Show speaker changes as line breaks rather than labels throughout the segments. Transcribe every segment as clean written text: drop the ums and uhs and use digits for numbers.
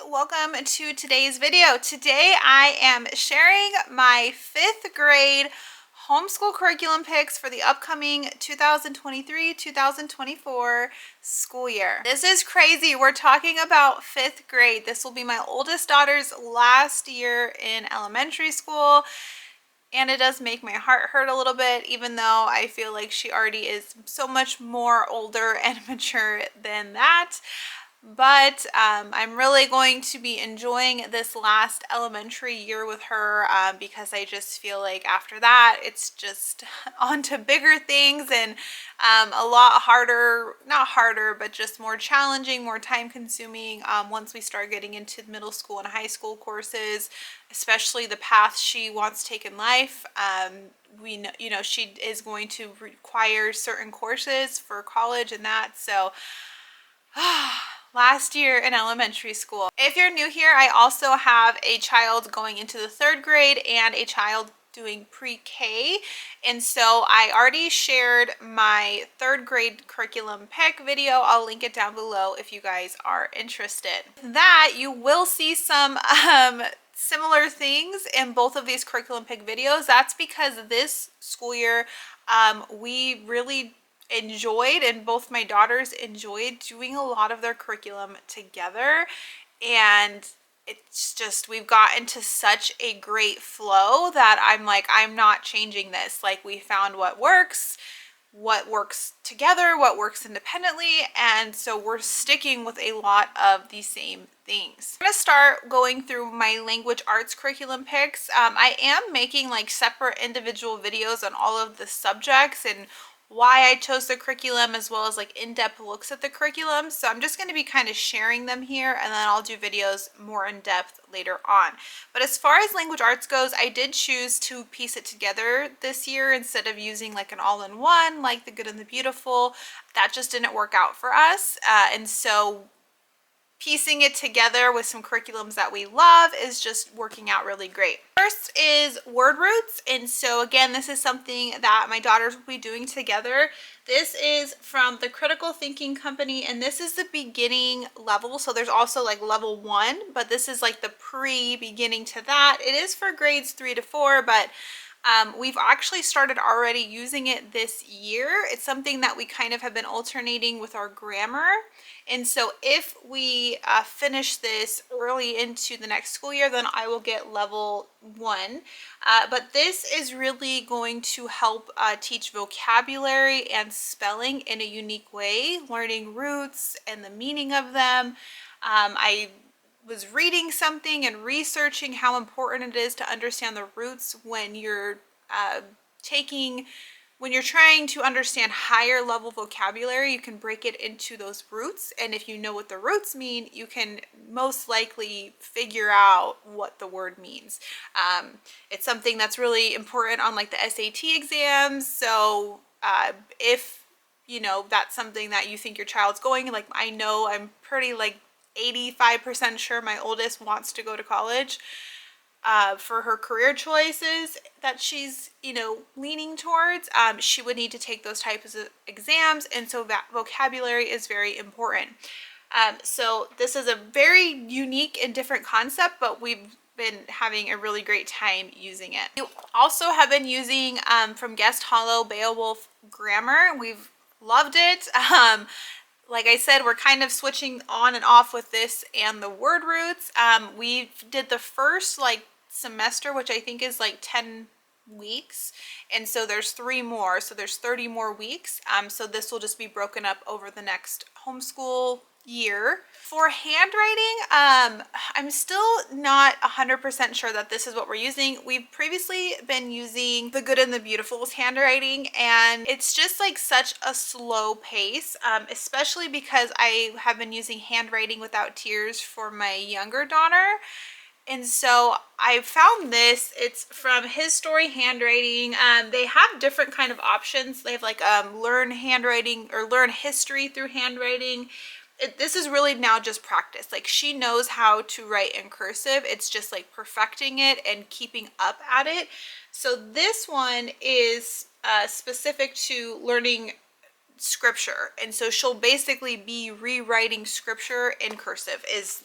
welcome to today's video. Today I am sharing my 5th grade homeschool curriculum picks for the upcoming 2023-2024 school year. This is crazy. We're talking about 5th grade. This will be my oldest daughter's last year in elementary school. And it does make my heart hurt a little bit, even though I feel like she already is so much more older and mature than that. But I'm really going to be enjoying this last elementary year with her because I just feel like after that it's just on to bigger things and a lot harder, not harder, but just more challenging, more time consuming once we start getting into middle school and high school courses, especially the path she wants to take in life. We know, she is going to require certain courses for college and that, so last year in elementary school. If you're new here, I also have a child going into the 3rd grade and a child doing pre-K, and so I already shared my 3rd grade curriculum pick video. I'll link it down below if you guys are interested. That you will see some similar things in both of these curriculum pick videos. That's because this school year we really enjoyed, and both my daughters enjoyed doing a lot of their curriculum together, and it's just, we've gotten to such a great flow that I'm like, I'm not changing this. Like, we found what works together, what works independently, and so we're sticking with a lot of the same things. I'm going to start going through my language arts curriculum picks. I am making like separate individual videos on all of the subjects and why I chose the curriculum, as well as like in-depth looks at the curriculum. So I'm just going to be kind of sharing them here, and then I'll do videos more in depth later on. But as far as language arts goes, I did choose to piece it together this year instead of using like an all-in-one like the Good and the Beautiful. That just didn't work out for us, and so piecing it together with some curriculums that we love is just working out really great. First is word roots, and so again, this is something that my daughters will be doing together. This is from the Critical Thinking Company, and this is the beginning level. So there's also like level 1, but this is like the pre-beginning to that. It is for grades 3 to 4, but we've actually started already using it this year. It's something that we kind of have been alternating with our grammar. And so if we finish this early into the next school year, then I will get level 1. But this is really going to help teach vocabulary and spelling in a unique way, learning roots and the meaning of them. I was reading something and researching how important it is to understand the roots when you're when you're trying to understand higher level vocabulary. You can break it into those roots, and if you know what the roots mean, you can most likely figure out what the word means. It's something that's really important on like the SAT exams. So if that's something that you think your child's going, like, I know I'm pretty like 85% sure my oldest wants to go to college for her career choices that she's leaning towards. She would need to take those types of exams, and so that vocabulary is very important. So this is a very unique and different concept, but we've been having a really great time using it. We also have been using from Guest Hollow Beowulf Grammar. We've loved it. Like I said, we're kind of switching on and off with this and the word roots. We did the first like semester, which I think is like 10 weeks, and so there's 3 more, so there's 30 more weeks. So this will just be broken up over the next homeschool year. For handwriting, I'm still not 100% sure that this is what we're using. We've previously been using the Good and the Beautiful's handwriting, and it's just like such a slow pace, especially because I have been using Handwriting Without Tears for my younger daughter. And so I found this. It's from His Story Handwriting. They have different kind of options. They have like learn handwriting or learn history through handwriting. This is really now just practice. Like, she knows how to write in cursive. It's just like perfecting it and keeping up at it. So this one is specific to learning scripture, and so she'll basically be rewriting scripture in cursive is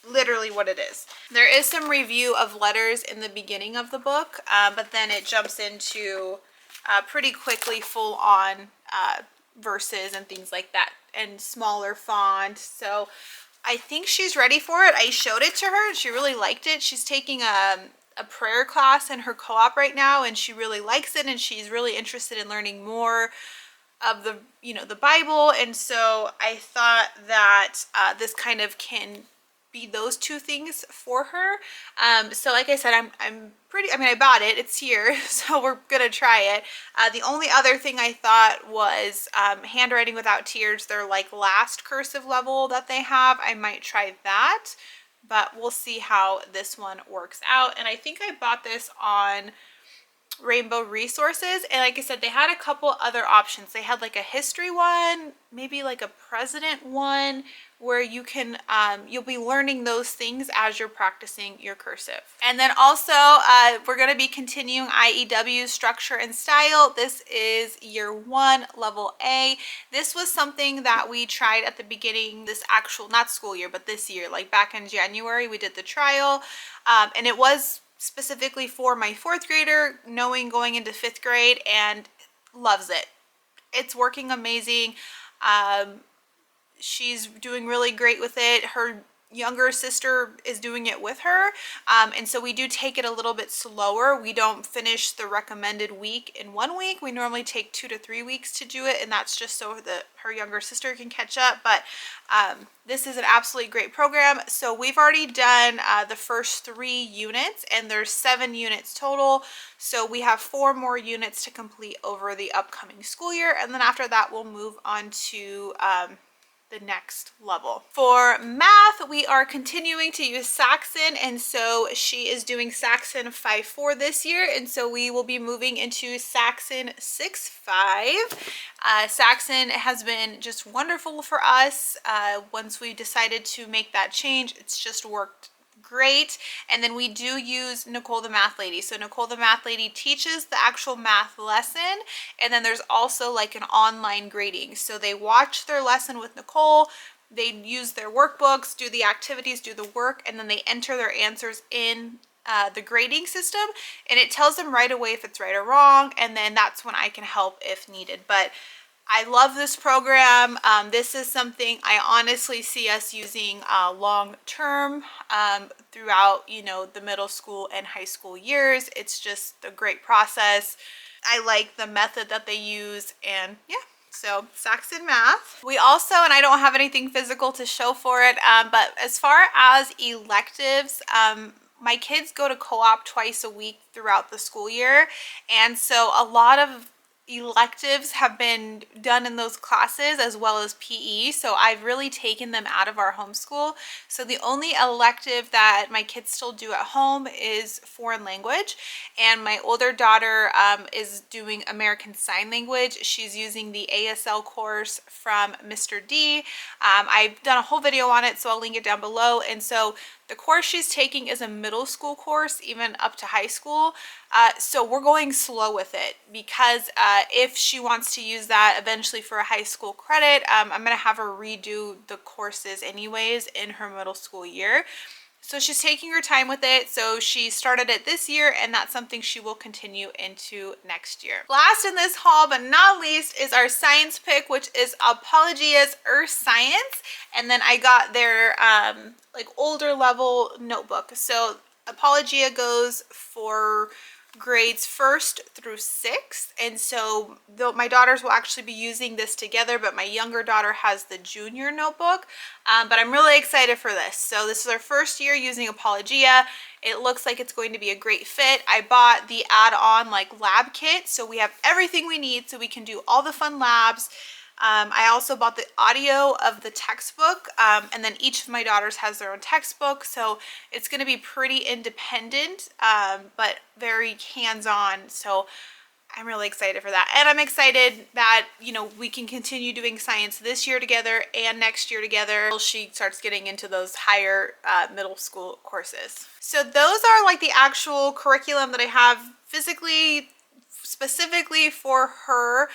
literally what it is. There is some review of letters in the beginning of the book, but then it jumps into pretty quickly full on verses and things like that, and smaller font. So I think she's ready for it. I showed it to her and she really liked it. She's taking a prayer class in her co-op right now, and she really likes it, and she's really interested in learning more of the, you know, the Bible. And so I thought that this kind of can be those two things for her. So like I said, I'm pretty, I mean, I bought it, it's here, so we're gonna try it. The only other thing I thought was Handwriting Without Tears, their like last cursive level that they have. I might try that, but we'll see how this one works out. And I think I bought this on Rainbow Resources, and like I said, they had a couple other options. They had like a history one, maybe like a president one, where you can you'll be learning those things as you're practicing your cursive. And then also we're going to be continuing IEW structure and style. This is year 1, level A. This was something that we tried at the beginning, this actual, not school year, but this year, like back in January we did the trial, and it was specifically for my 4th grader, knowing going into 5th grade, and loves it. It's working amazing. She's doing really great with it. Her younger sister is doing it with her, and so we do take it a little bit slower. We don't finish the recommended week in 1 week. We normally take 2 to 3 weeks to do it, and that's just so that her younger sister can catch up. But this is an absolutely great program. So we've already done the first 3 units, and there's 7 units total. So we have 4 more units to complete over the upcoming school year, and then after that we'll move on to the next level. For math, we are continuing to use Saxon, and so she is doing Saxon 5.4 this year, and so we will be moving into Saxon 6.5. Saxon has been just wonderful for us. Once we decided to make that change, it's just worked great. And then we do use Nicole the Math Lady. So Nicole the Math Lady teaches the actual math lesson, and then there's also like an online grading. So they watch their lesson with Nicole, they use their workbooks, do the activities, do the work, and then they enter their answers in the grading system, and it tells them right away if it's right or wrong, and then that's when I can help if needed. But I love this program. This is something I honestly see us using long term throughout, you know, the middle school and high school years. It's just a great process. I like the method that they use, and yeah. So Saxon Math. We also, and I don't have anything physical to show for it, but as far as electives, my kids go to co-op twice a week throughout the school year, and so a lot of electives have been done in those classes, as well as PE. So I've really taken them out of our homeschool. So the only elective that my kids still do at home is foreign language, and my older daughter is doing American Sign Language. She's using the ASL course from Mr.D. I've done a whole video on it, so I'll link it down below. And so the course she's taking is a middle school course, even up to high school. So we're going slow with it, because if she wants to use that eventually for a high school credit, I'm going to have her redo the courses anyways in her middle school year. So she's taking her time with it. So she started it this year, and that's something she will continue into next year. Last in this haul, but not least, is our science pick, which is Apologia's Earth Science. And then I got their like older level notebook. So Apologia goes for grades 1st through 6th, and so my daughters will actually be using this together, but my younger daughter has the junior notebook. But I'm really excited for this. So this is our first year using Apologia. It looks like it's going to be a great fit. I bought the add-on like lab kit, so we have everything we need so we can do all the fun labs. I also bought the audio of the textbook, and then each of my daughters has their own textbook, so it's going to be pretty independent, but very hands-on. So I'm really excited for that, and I'm excited that, you know, we can continue doing science this year together and next year together until she starts getting into those higher middle school courses. So those are like the actual curriculum that I have physically specifically for her.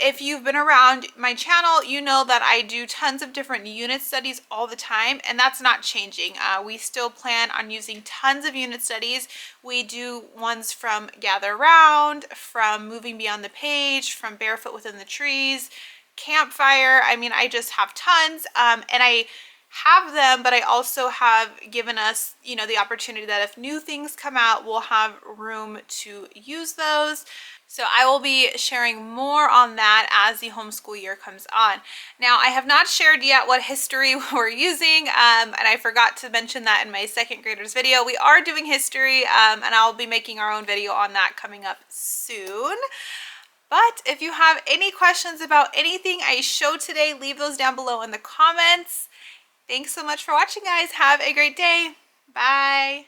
If you've been around my channel, you know that I do tons of different unit studies all the time, and that's not changing. We still plan on using tons of unit studies. We do ones from Gather Round, from Moving Beyond the Page, from Barefoot Within the Trees, Campfire. I mean, I just have tons, and I have them, but I also have given us, you know, the opportunity that if new things come out, we'll have room to use those. So I will be sharing more on that as the homeschool year comes on. Now, I have not shared yet what history we're using, and I forgot to mention that in my second graders video. We are doing history, and I'll be making our own video on that coming up soon. But if you have any questions about anything I showed today, leave those down below in the comments. Thanks so much for watching, guys. Have a great day. Bye.